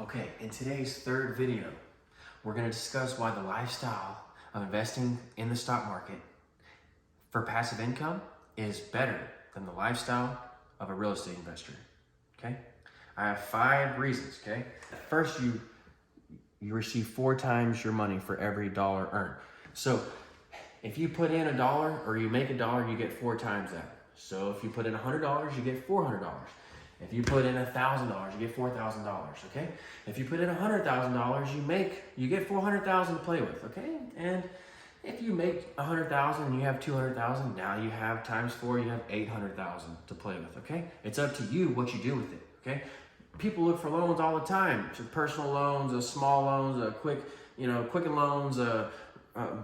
Okay, in today's third video, we're going to discuss why the lifestyle of investing in the stock market for passive income is better than the lifestyle of a real estate investor. Okay, I have 5 reasons. Okay, first, you receive 4 times your money for every dollar earned. So if you put in $1 or you make $1, you get 4 times that. So if you put in $100, you get $400. If you put in $1,000, you get $4,000. Okay. If you put in $100,000, you get $400,000 to play with. Okay. And if you make $100,000 and you have $200,000, now you have times 4, you have $800,000 to play with. Okay. It's up to you what you do with it. Okay. People look for loans all the time. So personal loans, small loans, quicken loans,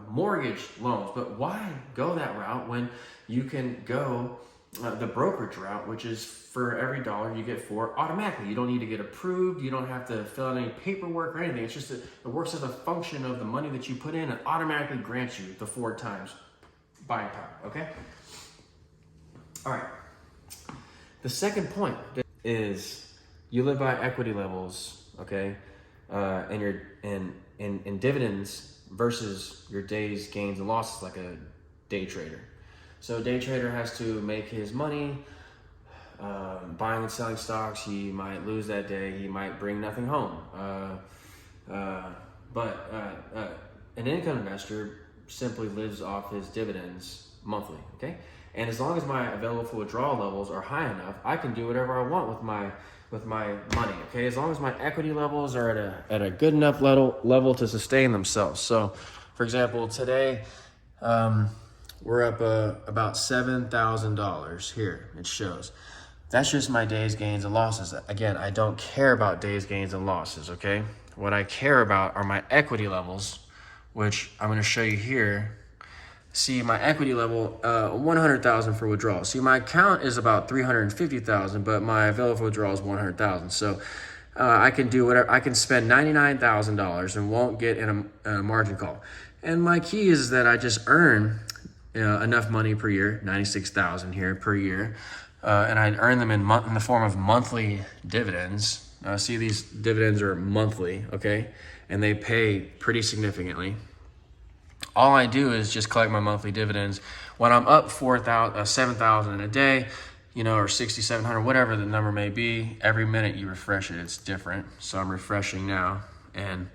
mortgage loans. But why go that route when you can go the brokerage route, which is for every dollar you get 4 automatically. You don't need to get approved. You don't have to fill out any paperwork or anything. It's just it works as a function of the money that you put in and automatically grants you the 4 times buying power. Okay. All right. The second point is you live by equity levels. Okay, and your in dividends versus your day's gains and losses, like a day trader. So a day trader has to make his money buying and selling stocks. He might lose that day. He might bring nothing home. But an income investor simply lives off his dividends monthly. Okay, and as long as my available withdrawal levels are high enough, I can do whatever I want with my money. Okay, as long as my equity levels are at a good enough level to sustain themselves. So, for example, today. We're up about $7,000 here. It shows. That's just my day's gains and losses. Again, I don't care about day's gains and losses, okay? What I care about are my equity levels, which I'm going to show you here. See, my equity level, 100,000 for withdrawal. See, my account is about 350,000, but my available withdrawal is 100,000. So I can do whatever. I can spend $99,000 and won't get in a margin call. And my key is that I just earn enough money per year, 96,000 here per year, and I earn them in the form of monthly dividends. See, these dividends are monthly, okay, and they pay pretty significantly. All I do is just collect my monthly dividends. When I'm up 7,000 in a day, or 6,700, whatever the number may be, every minute you refresh it, it's different. So I'm refreshing now, and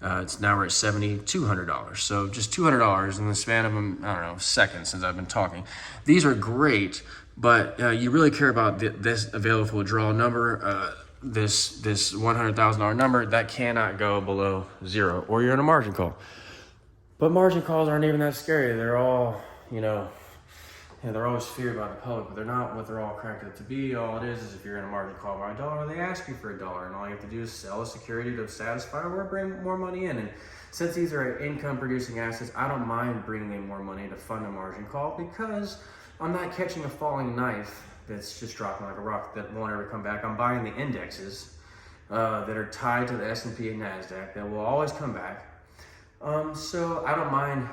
it's now we're at $7,200. So just $200 in the span of, seconds since I've been talking. These are great, but you really care about this available withdrawal number, this $100,000 number. That cannot go below 0 or you're in a margin call. But margin calls aren't even that scary. They're all, they're always feared by the public, but they're not what they're all cracked up to be. All it is if you're in a margin call by $1, they ask you for $1, and all you have to do is sell a security to satisfy or bring more money in. And since these are income producing assets, I don't mind bringing in more money to fund a margin call because I'm not catching a falling knife that's just dropping like a rock that won't ever come back. I'm buying the indexes that are tied to the S&P and NASDAQ that will always come back. So I don't mind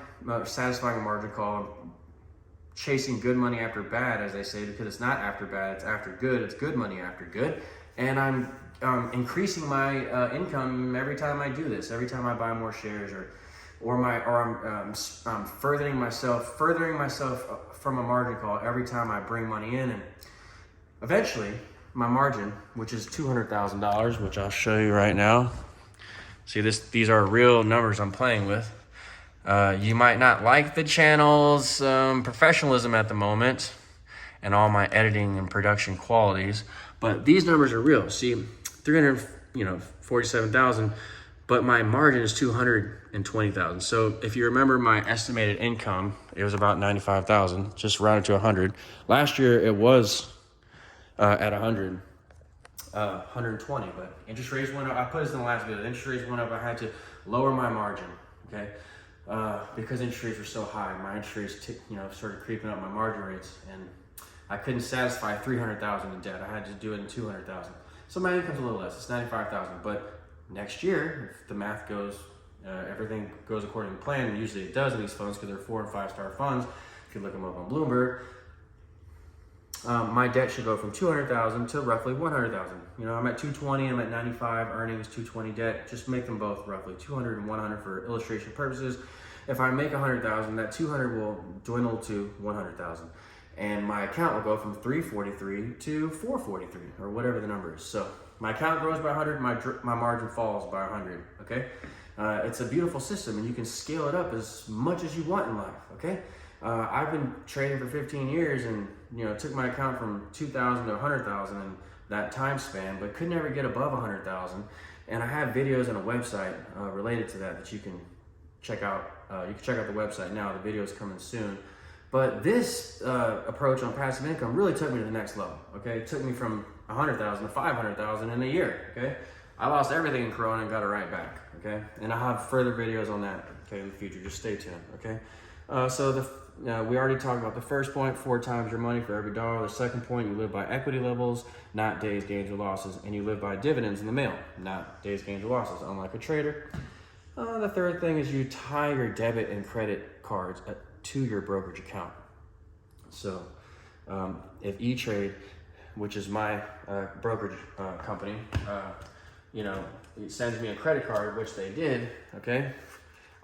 satisfying a margin call, chasing good money after bad, as they say, because it's not after bad, it's after good. It's good money after good. And I'm increasing my income every time I do this, every time I buy more shares, or I'm furthering myself from a margin call every time I bring money in. And eventually my margin, which is $200,000, which I'll show you right now. See, these are real numbers I'm playing with. You might not like the channel's professionalism at the moment and all my editing and production qualities, but these numbers are real. See, 347,000, but my margin is 220,000. So if you remember my estimated income, it was about 95,000, just rounded to 100. Last year it was at 100. 120, but interest rates went up. I put this in the last video. Interest rates went up. I had to lower my margin, okay? Because interest rates were so high, my interest rates started creeping up my margin rates, and I couldn't satisfy 300,000 in debt. I had to do it in 200,000. So my income's a little less. It's 95,000. But next year, if the math goes, everything goes according to plan, and usually it does in these funds because they're 4- and 5-star funds. If you look them up on Bloomberg, my debt should go from 200,000 to roughly 100,000. You know, I'm at 220, I'm at 95 earnings, 220 debt. Just make them both roughly 200 and 100 for illustration purposes. If I make 100,000, that 200 will dwindle to 100,000. And my account will go from 343 to 443 or whatever the number is. So my account grows by 100, my margin falls by 100, okay? It's a beautiful system, and you can scale it up as much as you want in life, okay? I've been trading for 15 years and, you know, took my account from 2,000 to 100,000 in that time span, but could never get above 100,000. And I have videos on a website related to that you can check out. You can check out the website now. The video is coming soon. But this approach on passive income really took me to the next level, okay? It took me from 100,000 to 500,000 in a year, okay? I lost everything in Corona and got it right back, okay? And I'll have further videos on that, okay, in the future. Just stay tuned, okay? We already talked about the first point, 4 times your money for every dollar. The second point, you live by equity levels, not days, gains, or losses. And you live by dividends in the mail, not days, gains, or losses, unlike a trader. The third thing is you tie your debit and credit cards to your brokerage account. So if E-Trade, which is my brokerage company, you know, it sends me a credit card, which they did, okay?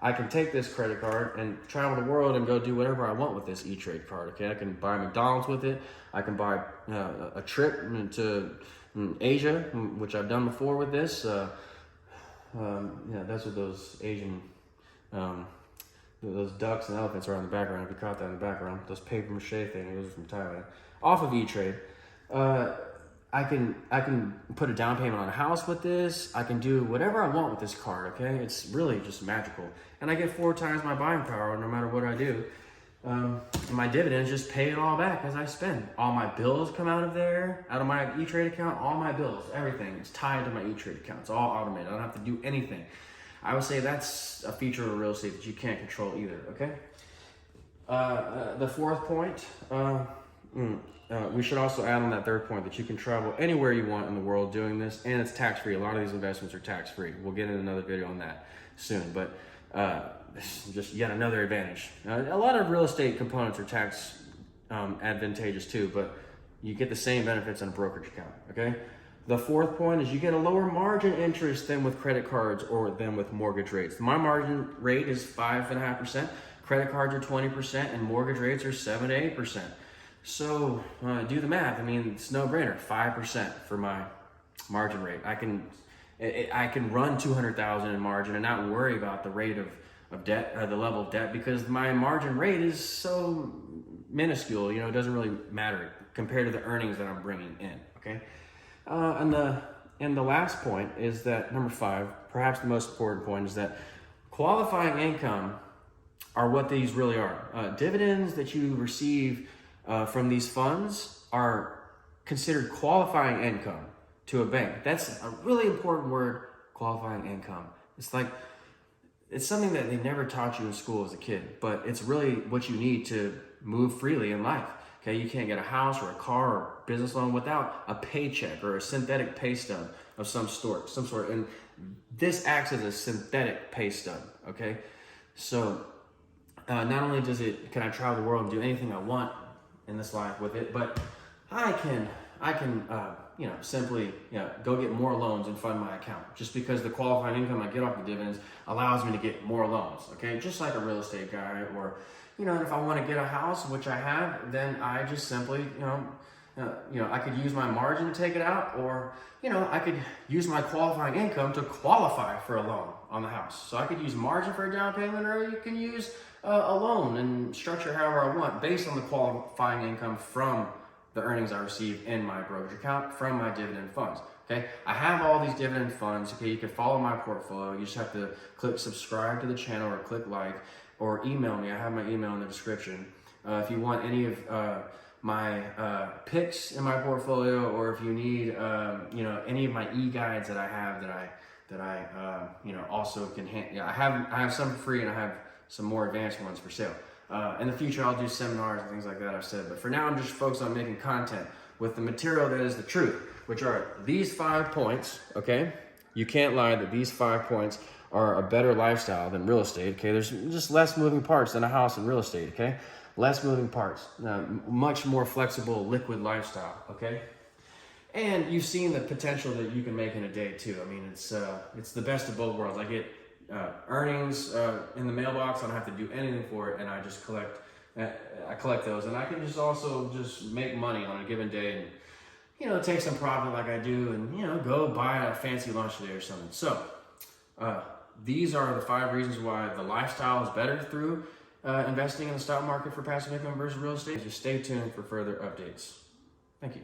I can take this credit card and travel the world and go do whatever I want with this E-Trade card, okay? I can buy McDonald's with it. I can buy a trip to Asia, which I've done before with this. Yeah, that's what those Asian, those ducks and elephants are in the background. If you caught that in the background, those paper mache things, those are from Thailand. Off of E-Trade, I can put a down payment on a house with this. I can do whatever I want with this card, okay? It's really just magical. And I get 4 times my buying power no matter what I do. And my dividends just pay it all back as I spend. All my bills come out of my E-Trade account, all my bills, everything is tied to my E-Trade account. It's all automated. I don't have to do anything. I would say that's a feature of real estate that you can't control either, okay? The fourth point, we should also add on that third point that you can travel anywhere you want in the world doing this, and it's tax-free. A lot of these investments are tax-free. We'll get in another video on that soon, but this is just yet another advantage. A lot of real estate components are tax advantageous too, but you get the same benefits in a brokerage account, okay? The fourth point is you get a lower margin interest than with credit cards or than with mortgage rates. My margin rate is 5.5%, credit cards are 20%, and mortgage rates are 7 to 8%. So do the math. I mean, it's no brainer. 5% for my margin rate. I can run 200,000 in margin and not worry about the rate of debt, the level of debt, because my margin rate is so minuscule. You know, it doesn't really matter compared to the earnings that I'm bringing in. Okay, and the last point is that number 5, perhaps the most important point, is that qualifying income are what these really are. Dividends that you receive from these funds are considered qualifying income to a bank. That's a really important word, qualifying income. It's something that they never taught you in school as a kid, but it's really what you need to move freely in life. Okay, you can't get a house or a car or business loan without a paycheck or a synthetic pay stub of some sort. And this acts as a synthetic pay stub. Okay, so not only can I travel the world and do anything I want in this life with it, but I can simply go get more loans and fund my account, just because the qualifying income I get off the dividends allows me to get more loans. Okay, just like a real estate guy, or if I want to get a house, which I have, then I just simply I could use my margin to take it out, or I could use my qualifying income to qualify for a loan on the house. So I could use margin for a down payment, or you can use a loan and structure however I want based on the qualifying income from the earnings I receive in my brokerage account from my dividend funds. Okay, I have all these dividend funds. Okay, you can follow my portfolio. You just have to click subscribe to the channel or click like, or email me. I have my email in the description. If you want any of my picks in my portfolio, or if you need any of my e-guides that I have that I also can I have some free, and I have some more advanced ones for sale. In the future, I'll do seminars and things like that, I've said. But for now, I'm just focused on making content with the material that is the truth, which are these 5 points, okay? You can't lie that these 5 points are a better lifestyle than real estate, okay? There's just less moving parts than a house in real estate, okay? less moving parts, much more flexible, liquid lifestyle, okay? And you've seen the potential that you can make in a day too. I mean, it's the best of both worlds. I get earnings in the mailbox. I don't have to do anything for it, and I just collect those, and I can just also just make money on a given day, and take some profit like I do, and go buy a fancy lunch today or something. So these are the 5 reasons why the lifestyle is better through investing in the stock market for passive income versus real estate. Just stay tuned for further updates. Thank you.